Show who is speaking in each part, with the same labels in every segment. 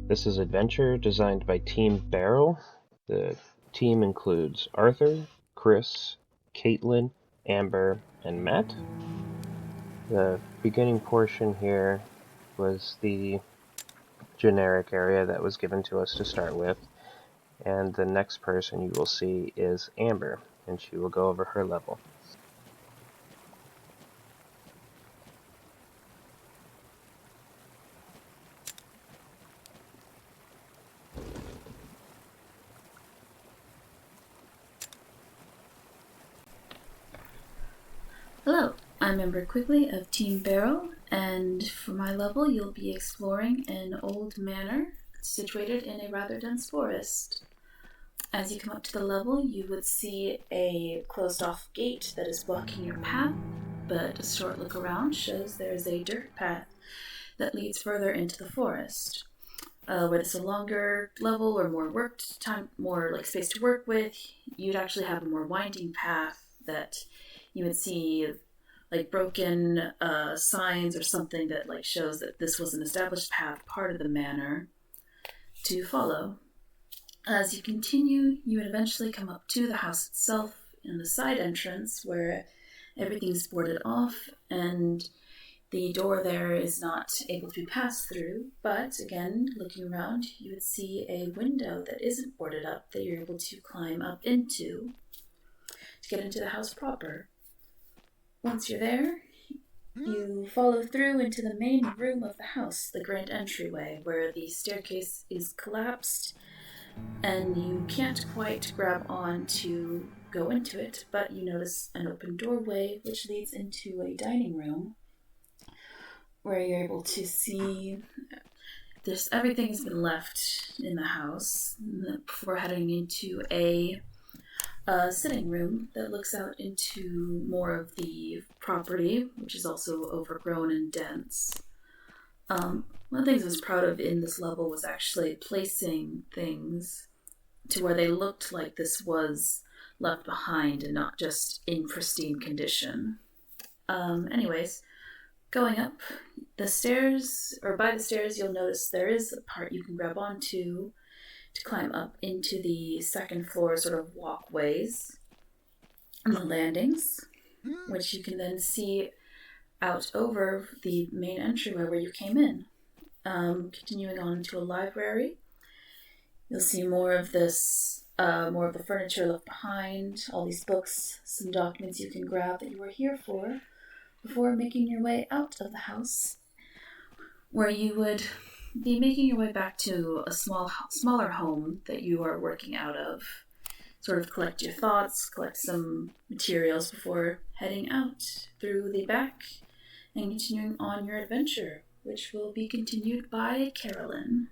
Speaker 1: This is Adventure, designed by Team Beryl. The team includes Arthur, Chris, Caitlin, Amber, and Matt. The beginning portion here was the generic area that was given to us to start with, and the next person you will see is Amber, and she will go over her level.
Speaker 2: Hello, I'm Amber Quigley of Team Beryl, and for my level you'll be exploring an old manor situated in a rather dense forest. As you come up to the level, you would see a closed-off gate that is blocking your path, but a short look around shows there is a dirt path that leads further into the forest. Where it's a longer level or more worked time, more like space to work with, you'd actually have a more winding path that you would see like broken signs or something that like shows that this was an established path, part of the manor to follow. As you continue, you would eventually come up to the house itself in the side entrance where everything's boarded off and the door there is not able to be passed through, but again, looking around, you would see a window that isn't boarded up that you're able to climb up into to get into the house proper. Once you're there, you follow through into the main room of the house, the grand entryway, where the staircase is collapsed, and you can't quite grab on to go into it, but you notice an open doorway which leads into a dining room, where you're able to see everything has been left in the house before heading into a sitting room that looks out into more of the property, which is also overgrown and dense. One of the things I was proud of in this level was actually placing things to where they looked like this was left behind and not just in pristine condition. Anyways, going up the stairs, or by the stairs, you'll notice there is a part you can grab onto to climb up into the second floor sort of walkways and the landings, which you can then see out over the main entryway where you came in. Continuing on to a library, you'll see more of this, more of the furniture left behind, all these books, some documents you can grab that you were here for, before making your way out of the house, where you would be making your way back to a smaller home that you are working out of. Sort of collect your thoughts, collect some materials before heading out through the back and continuing on your adventure, which will be continued by Carolyn.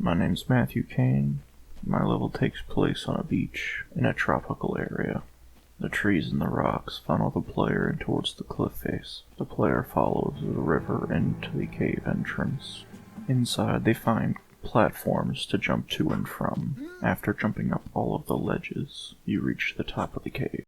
Speaker 3: My name's Matthew Kane. My level takes place on a beach in a tropical area. The trees and the rocks funnel the player towards the cliff face. The player follows the river into the cave entrance. Inside, they find platforms to jump to and from. After jumping up all of the ledges, you reach the top of the cave.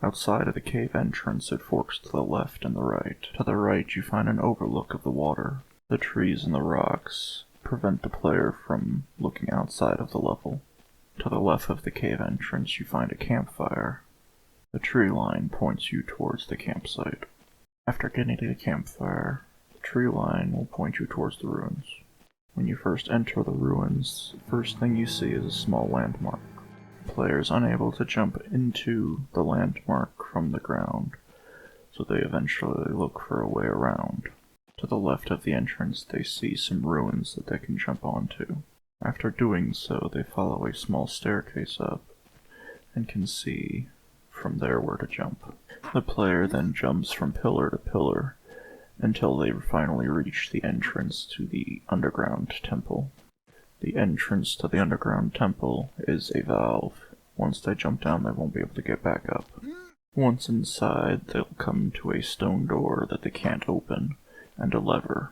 Speaker 3: Outside of the cave entrance, it forks to the left and the right. To the right, you find an overlook of the water. The trees and the rocks prevent the player from looking outside of the level. To the left of the cave entrance, you find a campfire. The tree line points you towards the campsite. After getting to the campfire, the tree line will point you towards the ruins. When you first enter the ruins, the first thing you see is a small landmark. The player is unable to jump into the landmark from the ground, so they eventually look for a way around. To the left of the entrance, they see some ruins that they can jump onto. After doing so, they follow a small staircase up and can see from there where to jump. The player then jumps from pillar to pillar until they finally reach the entrance to the underground temple. The entrance to the underground temple is a valve. Once they jump down, they won't be able to get back up. Once inside, they'll come to a stone door that they can't open, and a lever.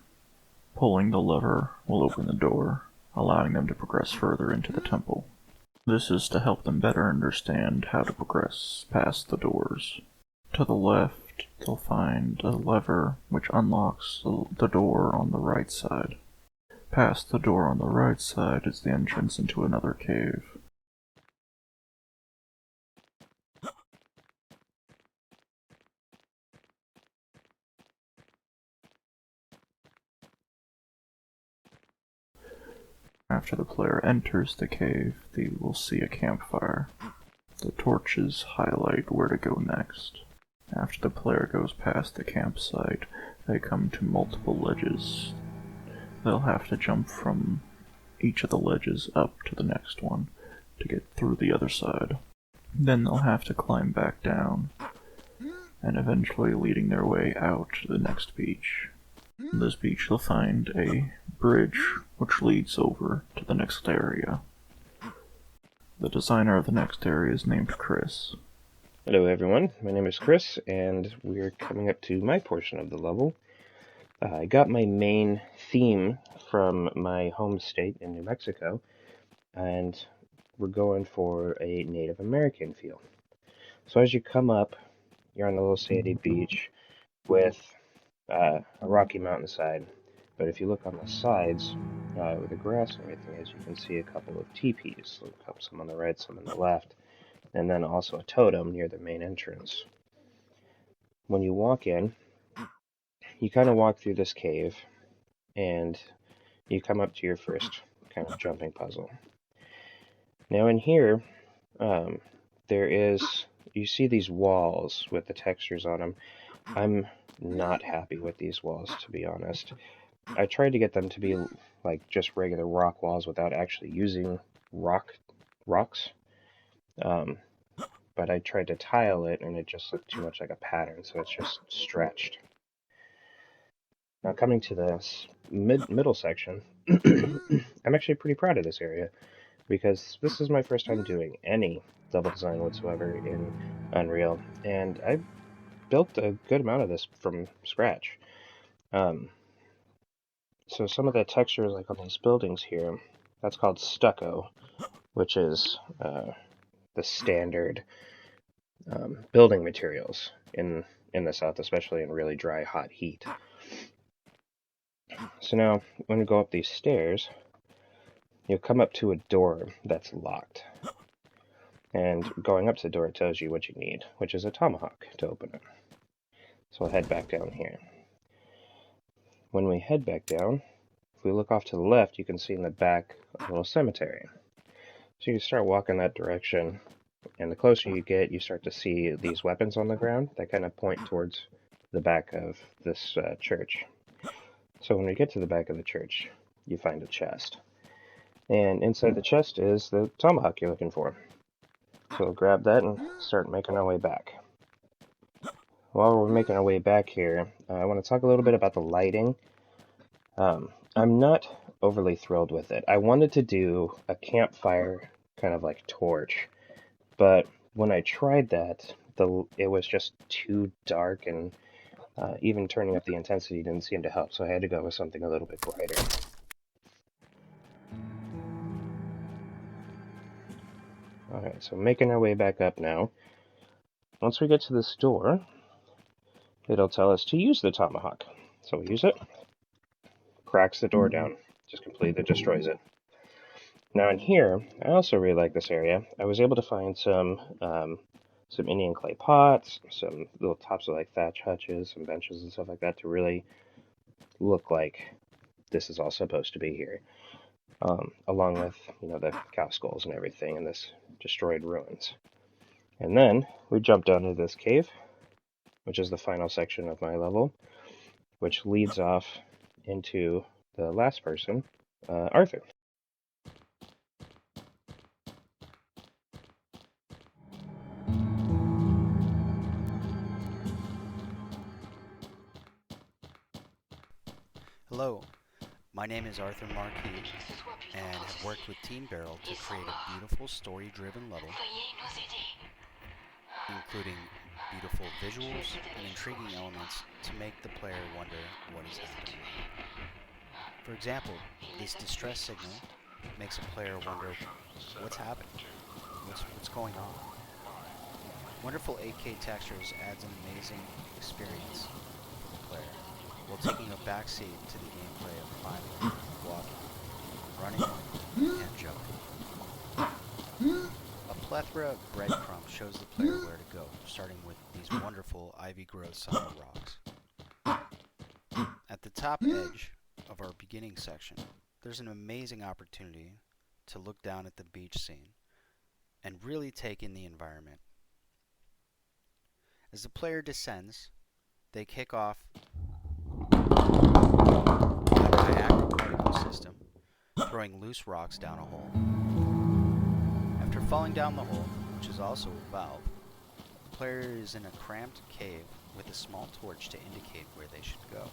Speaker 3: Pulling the lever will open the door, allowing them to progress further into the temple. This is to help them better understand how to progress past the doors. To the left, they'll find a lever which unlocks the door on the right side. Past the door on the right side is the entrance into another cave. After the player enters the cave, they will see a campfire. The torches highlight where to go next. After the player goes past the campsite, they come to multiple ledges. They'll have to jump from each of the ledges up to the next one to get through the other side. Then they'll have to climb back down, and eventually leading their way out to the next beach. On this beach they'll find a bridge which leads over to the next area. The designer of the next area is named Chris.
Speaker 1: Hello everyone, my name is Chris, and we're coming up to my portion of the level. I got my main theme from my home state in New Mexico, and we're going for a Native American feel. So as you come up, you're on a little sandy beach with a rocky mountainside. But if you look on the sides, where the grass and everything is, you can see a couple of teepees, some on the right, some on the left, and then also a totem near the main entrance. When you walk in, you kind of walk through this cave, and you come up to your first kind of jumping puzzle. Now in here, you see these walls with the textures on them. I'm not happy with these walls, to be honest. I tried to get them to be like just regular rock walls without actually using rocks. But I tried to tile it, and it just looked too much like a pattern, so it's just stretched. Now coming to this middle section, I'm actually pretty proud of this area, because this is my first time doing any level design whatsoever in Unreal, and I built a good amount of this from scratch. So some of the textures, like on these buildings here, that's called stucco, which is the standard building materials in the South, especially in really dry, hot heat. So now, when we go up these stairs, you'll come up to a door that's locked. And going up to the door tells you what you need, which is a tomahawk to open it. So we'll head back down here. When we head back down, if we look off to the left, you can see in the back a little cemetery. So you start walking that direction, and the closer you get, you start to see these weapons on the ground that kind of point towards the back of this church. So when we get to the back of the church, you find a chest. And inside the chest is the tomahawk you're looking for. So we'll grab that and start making our way back. While we're making our way back here, I want to talk a little bit about the lighting. I'm not overly thrilled with it. I wanted to do a campfire kind of like torch, but when I tried that, it was just too dark, and even turning up the intensity didn't seem to help, so I had to go with something a little bit brighter. Alright, so making our way back up now. Once we get to this door, it'll tell us to use the tomahawk. So we use it, cracks the door down, just completely destroys it. Now in here, I also really like this area. I was able to find some Indian clay pots, some little tops of like thatch hutches, some benches and stuff like that to really look like this is all supposed to be here. Along with, the cow skulls and everything in this destroyed ruins. And then we jump down into this cave, which is the final section of my level, which leads off into the last person, Arthur.
Speaker 4: Hello, my name is Arthur Marquis, and have worked with Team Beryl to create a beautiful story-driven level, including beautiful visuals and intriguing elements to make the player wonder what is happening. For example, this distress signal makes a player wonder what's happening, what's going on. Wonderful 8K textures adds an amazing experience for the player, while taking a backseat to the gameplay of climbing, walking, running, and jumping. A plethora of breadcrumbs shows the player where to go, starting with these wonderful ivy growths on the rocks. At the top edge of our beginning section, there's an amazing opportunity to look down at the beach scene and really take in the environment. As the player descends, they kick off a Niagara particle system, throwing loose rocks down a hole. After falling down the hole, which is also a valve, the player is in a cramped cave with a small torch to indicate where they should go.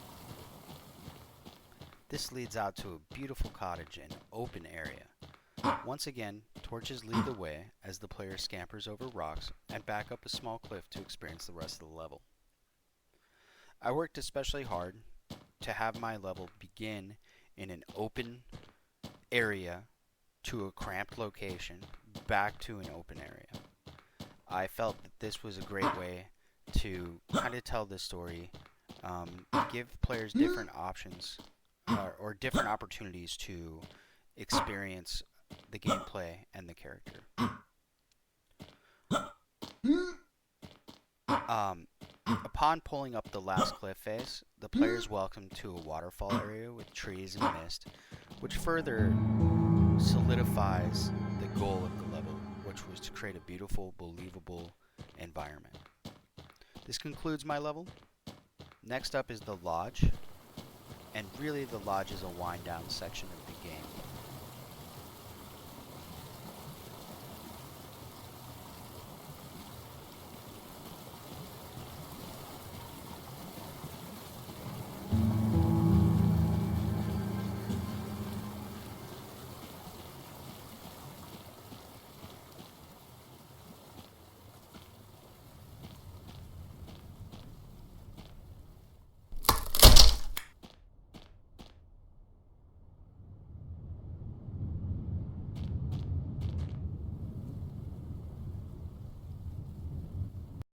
Speaker 4: This leads out to a beautiful cottage and open area. Once again, torches lead the way as the player scampers over rocks and back up a small cliff to experience the rest of the level. I worked especially hard to have my level begin in an open area to a cramped location, back to an open area. I felt that this was a great way to kind of tell this story, give players different options or different opportunities to experience the gameplay and the character. Upon pulling up the last cliff face, the player is welcomed to a waterfall area with trees and mist, which further solidifies the goal of the level, which was to create a beautiful, believable environment. This concludes my level. Next up is the lodge, and really the lodge is a wind down section of